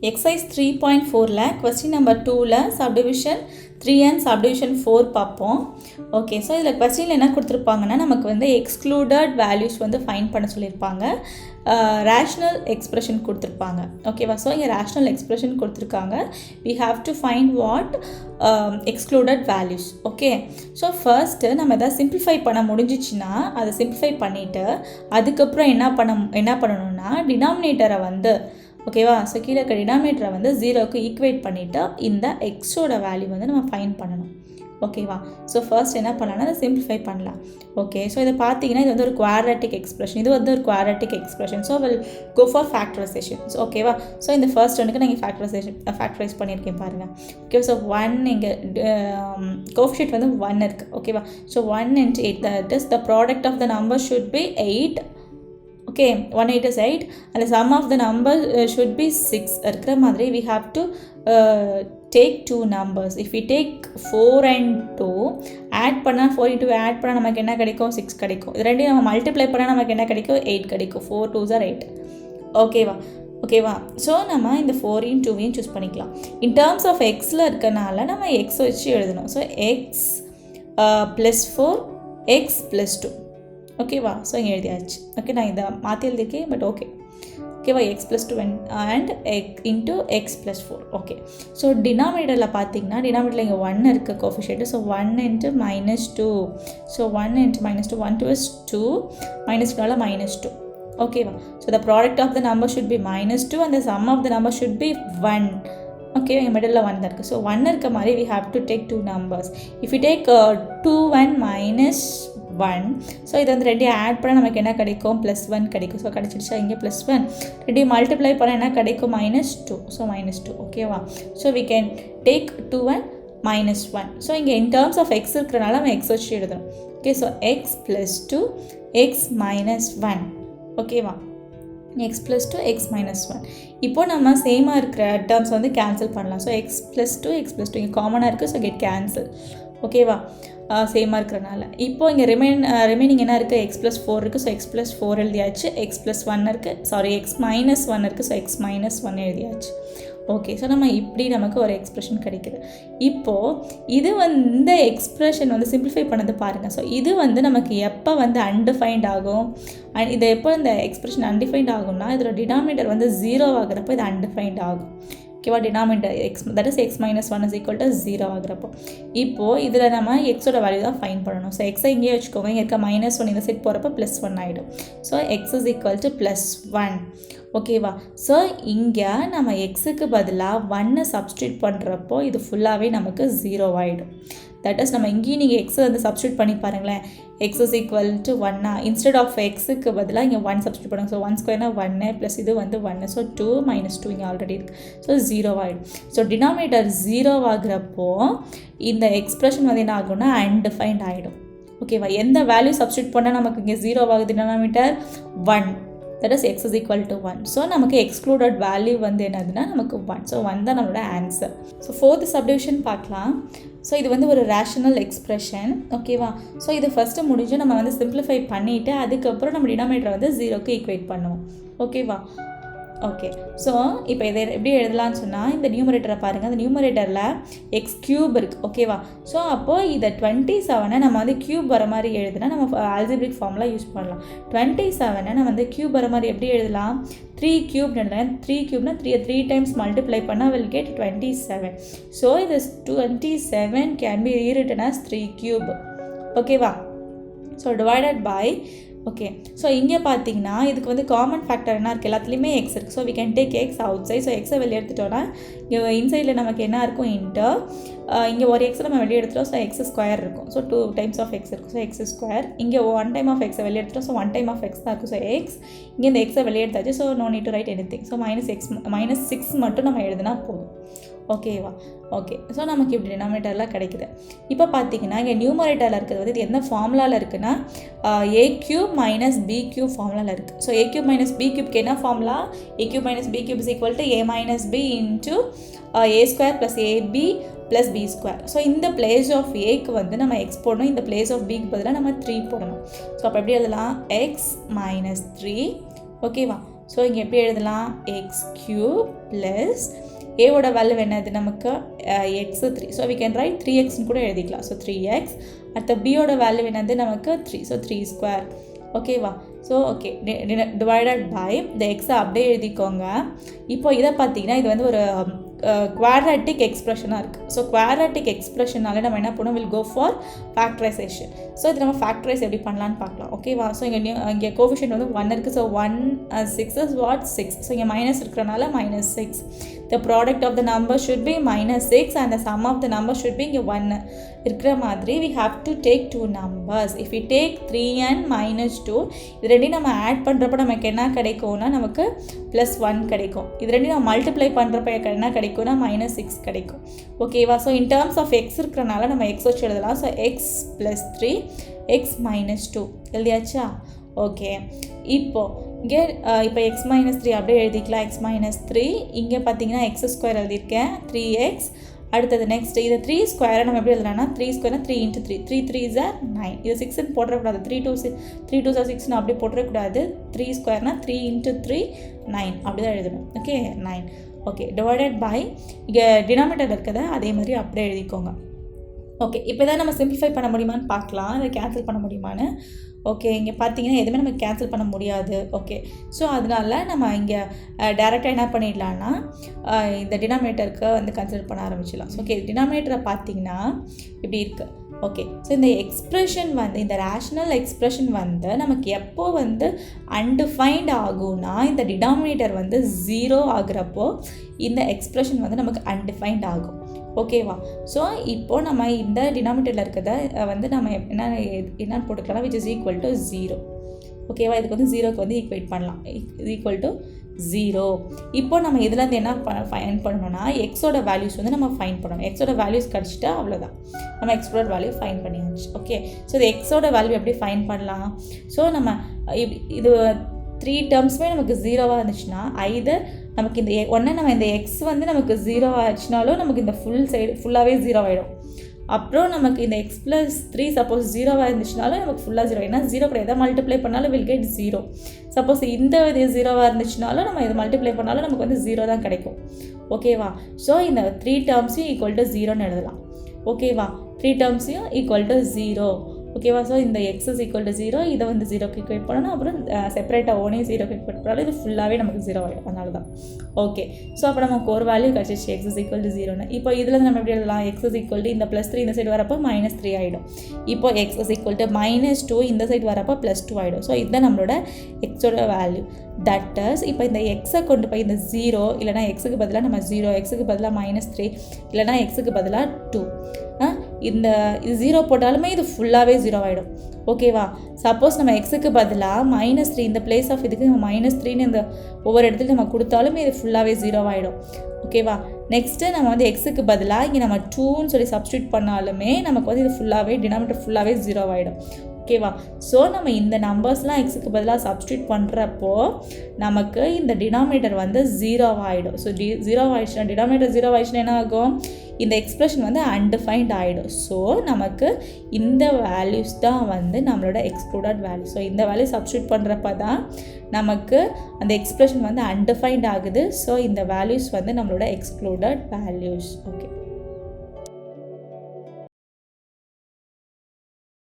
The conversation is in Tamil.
Exercise 3.4ல question number 2ல subdivision 3 and subdivision 4 பார்ப்போம். ஓகே, ஸோ இதில் கொஸ்டினில் என்ன கொடுத்துருப்பாங்கன்னா நமக்கு வந்து எக்ஸ்க்ளூடட் வேல்யூஸ் வந்து ஃபைண்ட் பண்ண சொல்லியிருப்பாங்க. ரேஷ்னல் எக்ஸ்பிரஷன் கொடுத்துருப்பாங்க. ஓகேவா? ஸோ இங்கே ரேஷ்னல் எக்ஸ்பிரஷன் கொடுத்துருக்காங்க. We have to find what excluded values. Okay, so first நம்ம எதாவது சிம்பிளிஃபை பண்ண முடிஞ்சிச்சுன்னா அதை சிம்பிளிஃபை பண்ணிவிட்டு அதுக்கப்புறம் என்ன பண்ணணும்னா டினாமினேட்டரை வந்து ஓகேவா, ஸோ கீழே இருக்க டினாமினேட்டரை வந்து 0க்கு ஈக்குவேட் பண்ணிவிட்டு இந்த எக்ஸோட வேல்யூ வந்து நம்ம ஃபைண்ட் பண்ணணும். ஓகேவா? ஸோ ஃபர்ஸ்ட் என்ன பண்ணலாம்னா அதை சிம்பிளிஃபை பண்ணலாம். ஓகே, ஸோ இதை பார்த்தீங்கன்னா இது வந்து ஒரு குவாட்ரட்டிக் எக்ஸ்பிரஷன், இது வந்து ஒரு quadratic expression. So will go for factorization. So ஓகேவா? ஸோ இந்த ஃபர்ஸ்ட் ஒன்றுக்கு நீங்கள் ஃபேக்டரைஸ் பண்ணியிருக்கேன் பாருங்கள். ஓகே, ஸோ 1 இங்கே கோஎஃபிஷியன்ட் வந்து 1 இருக்குது. ஓகேவா? So 1 into 8, that is the product of the number should be 8. Okay, 1 8 is 8 and the sum of the number should be 6. இருக்கிற மாதிரி we have to take two numbers. If we take 4 and 2 add பண்ணால் 4 into add பண்ணால் நமக்கு என்ன கிடைக்கும்? 6 கிடைக்கும். இது ரெண்டையும் நம்ம மல்டிப்ளை பண்ணால் நமக்கு என்ன கிடைக்கும்? 8 கிடைக்கும். 4 2s are 8. ஓகேவா? ஸோ நம்ம இந்த 4ஐயும் 2ஐயும் சூஸ் பண்ணிக்கலாம். இன் டேர்ம்ஸ் ஆஃப் எக்ஸில் இருக்கனால நம்ம எக்ஸ் வச்சு எழுதணும். So X plus 4 X plus 2. ஓகேவா? ஸோ இங்கே எழுதியாச்சு. ஓகே, நான் இதை மாற்றி எழுதிருக்கேன், பட் ஓகேவா? X plus 2 and into X plus 4. Okay, so டினாமினேட்டரில் பார்த்தீங்கன்னா டினாமினேட்டரில் இங்கே 1 இருக்குது coefficient. So 1 into -2. So 1 into -2, 1 2 is 2, -2னால -2. ஓகேவா? So the product of the number should be -2 and the sum of the number should be 1. Okay, இங்கே மிடில் 1 தான் இருக்குது. ஸோ 1 இருக்க மாதிரி we have to take two numbers. If you take 2 and -1, so இதை வந்து ரெண்டையும் ஆட் பண்ணால் நமக்கு என்ன கிடைக்கும்? +1 கிடைக்கும். ஸோ கிடச்சிடுச்சா? இங்கே +1 ரெண்டையும் மல்டிப்ளை பண்ணால் என்ன கிடைக்கும்? -2. ஸோ -2. ஓகேவா? So we can take 2 and -1. So இங்கே in terms of x இருக்கிறனால நம்ம x வச்சு எழுதணும். Okay, so x + 2 x - 1. ஓகேவா? x + 2 x - 1. இப்போது நம்ம சேமாக இருக்கிற டேர்ம்ஸ் வந்து கேன்சல் பண்ணலாம். ஸோ x + 2 x + 2 இங்கே காமனாக இருக்குது. So get cancel. ஓகேவா? சேமாக இருக்கிறனால இப்போது இங்கே ரிமைனிங் என்ன இருக்குது? x + 4 இருக்குது. ஸோ x + 4 எழுதியாச்சு. x + 1 இருக்குது. சாரி, x - 1 இருக்குது. ஸோ x - 1 எழுதியாச்சு. ஓகே, ஸோ நம்ம இப்படி நமக்கு ஒரு எக்ஸ்ப்ரெஷன் கிடைக்குது. இப்போது இது வந்து இந்த எக்ஸ்ப்ரெஷன் வந்து சிம்பிளிஃபை பண்ணது பாருங்கள். ஸோ இது வந்து நமக்கு எப்போ வந்து அன்டிஃபைன்ட் ஆகும்? இது எப்போ இந்த எக்ஸ்ப்ரெஷன் அன்டிஃபைன்ட் ஆகும்னா இதோட டினாமினேட்டர் வந்து 0 ஆகிறப்போ இது அன்டிஃபைன்ட் ஆகும். ஓகேவா? டினாமினேட்டர் that is x - 1 = 0 ஆகிறப்போ இப்போது இதில் நம்ம எக்ஸோட வேல்யூ தான் ஃபைன் பண்ணணும். ஸோ எக்ஸை இங்கேயே வச்சுக்கோங்க. இங்கே இருக்க -1 இந்த செட் போகிறப்போ +1 ஆகிடும். So x = +1. ஓகேவா? ஸோ இங்கே நம்ம எக்ஸுக்கு பதிலாக 1 சப்ஸ்டியூட் பண்ணுறப்போ இது ஃபுல்லாகவே நமக்கு 0 ஆகிடும். தட் இஸ் நம்ம இங்கேயும் நீங்கள் எக்ஸை வந்து சப்ஸ்டியூட் பண்ணி பாருங்களேன். x = 1 இன்ஸ்டெட் ஆஃப் எக்ஸுக்கு பதிலாக இங்கே 1 சப்ஸ்டியூட் பண்ணுங்க. ஸோ 1 ஸ்கொயர்னா 1 ப்ளஸ் இது வந்து 1. ஸோ 2 - 2 இங்கே ஆல்ரெடி இருக்குது. ஸோ 0 ஆகிடும். ஸோ டினாமினேட்டர் 0 ஆகிறப்போ இந்த எக்ஸ்ப்ரெஷன் வந்து என்ன ஆகும்னா அன்டிஃபைன்ட் ஆகிடும். ஓகேவா? எந்த வேல்யூ சப்ஸ்டியூட் பண்ணால் நமக்கு இங்கே 0 ஆகுது? Denominator 1. that is x = 1. So நமக்கு எக்ஸ்க்ளூடட் வேல்யூ வந்து என்னதுன்னா நமக்கு 1. ஸோ 1 தான் நம்மளோட ஆன்சர். ஸோ 4th சப்டிவிஷன் பார்க்கலாம். ஸோ இது வந்து ஒரு ரேஷனல் எக்ஸ்ப்ரெஷன். ஓகேவா? ஸோ இது ஃபஸ்ட்டு முடிஞ்சு நம்ம வந்து சிம்பிளிஃபை பண்ணிவிட்டு அதுக்கப்புறம் நம்ம டினாமினேட்டரை வந்து 0க்கு ஈக்குவேட் பண்ணுவோம். ஓகேவா? ஓகே, ஸோ இப்போ இதை எப்படி எழுதலாம்னு சொன்னால் இந்த நியூமரேட்டரை பாருங்கள். அந்த நியூமரேட்டரில் x³ இருக்குது. ஓகேவா? ஸோ அப்போது இதை 27 நம்ம வந்து க்யூப் வர மாதிரி எழுதுனா நம்ம ஆல்ஜிப்ரிக் ஃபார்முலா யூஸ் பண்ணலாம். 27 நம்ம வந்து க்யூப் வர மாதிரி எப்படி எழுதலாம்? 3³ எழுதலாம். 3³ 3 டைம்ஸ் மல்டிப்ளை பண்ணால் will get 27. ஸோ இது 27 can be rewritten as 3³. ஓகேவா? So divided by okay, so இங்கே பார்த்தீங்கன்னா இதுக்கு வந்து காமன் ஃபேக்டர் என்ன இருக்குது? எல்லாத்துலேயுமே எக்ஸ் இருக்குது. So we can take x outside. So எக்ஸை வெளியே எடுத்துட்டோன்னா இங்கே இன்சைடில் நமக்கு என்ன இருக்கும்? இன்ட்டு இங்கே ஒரு எக்ஸை நம்ம வெளியே எடுத்துட்டோம். ஸோ x² இருக்கும். ஸோ 2 டைம்ஸ் ஆஃப் எக்ஸ் இருக்கும். So x². இங்கே 1 டைம் ஆஃப் எக்ஸை வெளியே எடுத்துட்டோம். ஸோ 1 டைம் ஆஃப் எக்ஸ் தான் இருக்கும். ஸோ எக்ஸ் இங்கே இந்த எக்ஸை வெளியே எடுத்தாச்சு. So no need to write anything. So -6 மட்டும் நம்ம எழுதினா போதும். ஓகேவா? ஓகே, ஸோ நமக்கு இப்படி டினாமினேட்டர்லாம் கிடைக்குது. இப்போ பார்த்தீங்கன்னா இங்கே நியூமரேட்டரில் இருக்கிறது வந்து இது எந்த ஃபார்முலாவில் இருக்குன்னா a³ - b³ ஃபார்முலாவில் இருக்குது. ஸோ a³ - b³ என்ன formula? a³ - b³ = a - b into a² + ab + b². So இந்த பிளேஸ் ஆஃப் ஏக்கு வந்து நம்ம எக்ஸ் போடணும். இந்த பிளேஸ் ஆஃப் பிக்கு பதிலாக நம்ம 3 போடணும். ஸோ அப்போ எப்படி எழுதலாம்? x - 3 ஓகேவா ஸோ இங்கே எப்படி எழுதலாம் எக்ஸ் கியூப் ப்ளஸ் ஏவோட வேல்யூ என்னது நமக்கு x 3. So we can write 3xன்னு கூட எழுதிக்கலாம். So 3x. அடுத்த பியோட வேல்யூ என்னது நமக்கு 3. So 3 square. ஓகேவா? ஸோ ஓகே டிவைடட் பை இந்த எக்ஸை அப்படியே எழுதிக்கோங்க. இப்போ இதை பார்த்தீங்கன்னா இது வந்து ஒரு குவாட்ராட்டிக் எக்ஸ்பிரஷனாக இருக்குது. ஸோ குவாட்ராட்டிக் எக்ஸ்பிரஷனால நம்ம என்ன பண்ணுவோம், will go for factorization. So இது நம்ம ஃபேக்டரைஸ் எப்படி பண்ணலான்னு பார்க்கலாம். ஓகேவா? ஸோ இங்கே கோஎஃபிஷியன்ட் வந்து 1 இருக்குது. So 1 6 is what 6. ஸோ இங்கே மைனஸ் இருக்கிறனால -6. The product of the number should be -6 and the sum of the number should be இங்கே 1 இருக்கிற மாதிரி we have to take two numbers. If we take 3 and -2, இது ரெண்டையும் நம்ம ஆட் பண்ணுறப்ப நமக்கு என்ன கிடைக்கும்னா நமக்கு +1 கிடைக்கும். இது ரெண்டையும் நம்ம மல்டிப்ளை பண்ணுறப்ப என்ன கிடைக்கும்னா -6 கிடைக்கும். ஓகேவா? So in terms of x இருக்கிறனால நம்ம எக்ஸ் வச்சு எழுதலாம். ஸோ x + 3 x - 2 எழுதியாச்சா? ஓகே. இங்கே இப்போ x - 3 அப்படியே எழுதிக்கலாம். x - 3 இங்கே பார்த்தீங்கன்னா x² எழுதியிருக்கேன் 3x. அடுத்தது நெக்ஸ்ட் இது 3 ஸ்கொயரை நம்ம எப்படி எழுதலாம்னா 3 ஸ்கொயர்னா 3 × 3 3 3s are 9. இது 6ன்னு போட்டுறக்கூடாது. 3 2s are 6ன்னு அப்படி போட்டுறக்கூடாது. 3 ஸ்கொயர்னா 3 × 3 9 அப்படி தான் எழுதணும். ஓகே 9. ஓகே டிவைடட் பை இங்கே டினாமினேட்டர் இருக்கிறத அதே மாதிரி அப்படியே எழுதிக்கோங்க. ஓகே இப்போ தான் நம்ம சிம்பிளிஃபை பண்ண முடியுமான்னு பார்க்கலாம், இதை கேன்சல் பண்ண முடியுமான்னு. ஓகே இங்கே பார்த்தீங்கன்னா எதுவுமே நம்ம கேன்சல் பண்ண முடியாது. ஓகே ஸோ அதனால நம்ம இங்கே டேரெக்டாக என்ன பண்ணிடலான்னா இந்த டினாமினேட்டருக்கு வந்து கன்சிடர் பண்ண ஆரம்பிச்சிடலாம். ஸோ ஓகே டினாமினேட்டரை பார்த்தீங்கன்னா இப்படி இருக்குது. ஓகே ஸோ இந்த எக்ஸ்ப்ரெஷன் வந்து இந்த ரேஷனல் எக்ஸ்ப்ரெஷன் வந்து நமக்கு எப்போ வந்து அன்டிஃபைன்ட் ஆகும்னா இந்த டினாமினேட்டர் வந்து 0 ஆகுறப்போ இந்த எக்ஸ்ப்ரெஷன் வந்து நமக்கு அன்டிஃபைன்ட் ஆகும். ஓகேவா? ஸோ இப்போது நம்ம இந்த டினாமினேட்டரில் இருக்கிறத வந்து நம்ம என்னன்னு போட்டுக்கலாம், which is equal to 0. ஓகேவா? இதுக்கு வந்து 0க்கு வந்து ஈக்குவேட் பண்ணலாம். equal to 0. இப்போ நம்ம இதுலேருந்து என்ன ஃபைன் பண்ணணும்னா எக்ஸோட வேல்யூஸ் வந்து நம்ம ஃபைன் பண்ணணும். எக்ஸோட வேல்யூஸ் கிடச்சிட்டா அவ்வளோதான், நம்ம எக்ஸோட வேல்யூ ஃபைன் பண்ணியாச்சு. ஓகே ஸோ இது எக்ஸோட வேல்யூ எப்படி ஃபைன் பண்ணலாம்? ஸோ நம்ம இது 3 டேர்ம்ஸுமே நமக்கு 0வாக இருந்துச்சுன்னா ஐதர் நமக்கு இந்த நம்ம இந்த எக்ஸ் வந்து நமக்கு 0 ஆச்சுனாலும் நமக்கு இந்த ஃபுல்லாகவே 0 ஆகிடும். அப்புறம் நமக்கு இந்த x + 3 சப்போஸ் 0வாக இருந்துச்சுனாலும் நமக்கு ஃபுல்லாக 0. ஏன்னா 0 கூட எதை மல்டிப்ளை பண்ணாலும் வில் கெட் 0. சப்போஸ் இந்த இது 0வாக இருந்துச்சுனாலும் நம்ம இதை மல்டிப்ளை பண்ணாலும் நமக்கு வந்து 0 தான் கிடைக்கும். ஓகேவா? ஸோ இந்த 3 டேர்ம்ஸையும் ஈக்குவல் டு 0ன்னு எழுதலாம். ஓகேவா? 3 டேர்ம்ஸையும் ஈக்குவல் டு 0. ஓகேவா? ஸோ இந்த x is equal to 0, இதை வந்து 0க்கு ஈக்குவேட் பண்ணணும். அப்புறம் செப்பரேட்டாக ஓனையும் 0க்கு ஈக்குவேட் பண்ணாலும் இது ஃபுல்லாகவே நமக்கு 0 ஆகிடும். அதனால தான். ஓகே ஸோ அப்போ நமக்கு ஒரு வேல்யூ கிடச்சிச்சு x is equal to 0ன்னு. இப்போ இதில் நம்ம எப்படி எழுதலாம், x is equal to இந்த +3 இந்த சைடு வரப்போ -3 ஆகிடும். இப்போ x is equal to -2 இந்த சைடு வரப்போ +2 ஆகிடும். ஸோ இதுதான் நம்மளோட எக்ஸோட வேல்யூ. தட் இஸ் இப்போ இந்த எக்ஸை கொண்டு போய் இந்த 0 இல்லைனா எக்ஸுக்கு பதிலாக நம்ம 0, எக்ஸுக்கு பதிலாக -3 இல்லைனா எக்ஸுக்கு பதிலாக 2 இந்த இது 0 போட்டாலுமே இது ஃபுல்லாகவே 0 ஆகிடும். ஓகேவா? சப்போஸ் நம்ம எக்ஸுக்கு பதிலாக -3 இந்த பிளேஸ் ஆஃப் இதுக்கு நம்ம -3ன்னு இந்த ஒவ்வொரு இடத்துல நம்ம கொடுத்தாலுமே இது ஃபுல்லாகவே 0 ஆகிடும். ஓகேவா? நெக்ஸ்ட்டு நம்ம வந்து எக்ஸுக்கு பதிலாக இங்கே நம்ம 2ன்னு சொல்லி சப்ஸ்டியூட் பண்ணாலுமே நமக்கு வந்து இது ஃபுல்லாகவே டினாமினேட்டர் ஃபுல்லாகவே 0 ஆகிடும். ஓகேவா? ஸோ நம்ம இந்த நம்பர்ஸ்லாம் எக்ஸுக்கு பதிலாக சப்ஸ்டியூட் பண்ணுறப்போ நமக்கு இந்த டினாமினேட்டர் வந்து 0 ஆகிடும். ஸோ 0 ஆகிடுச்சுன்னா டினாமினேட்டர் 0 ஆகிடுச்சுன்னா என்ன ஆகும், இந்த எக்ஸ்பிரஷன் வந்து அன்டிஃபைன்ட் ஆகிடும். ஸோ நமக்கு இந்த வேல்யூஸ் தான் வந்து நம்மளோட எக்ஸ்க்ளூடட் வேல்யூ. ஸோ இந்த வேல்யூ சப்ஸ்டியூட் பண்ணுறப்ப தான் நமக்கு அந்த எக்ஸ்பிரஷன் வந்து அன்டிஃபைன்ட் ஆகுது. ஸோ இந்த வேல்யூஸ் வந்து நம்மளோட எக்ஸ்க்ளூடட் வேல்யூஸ். ஓகே.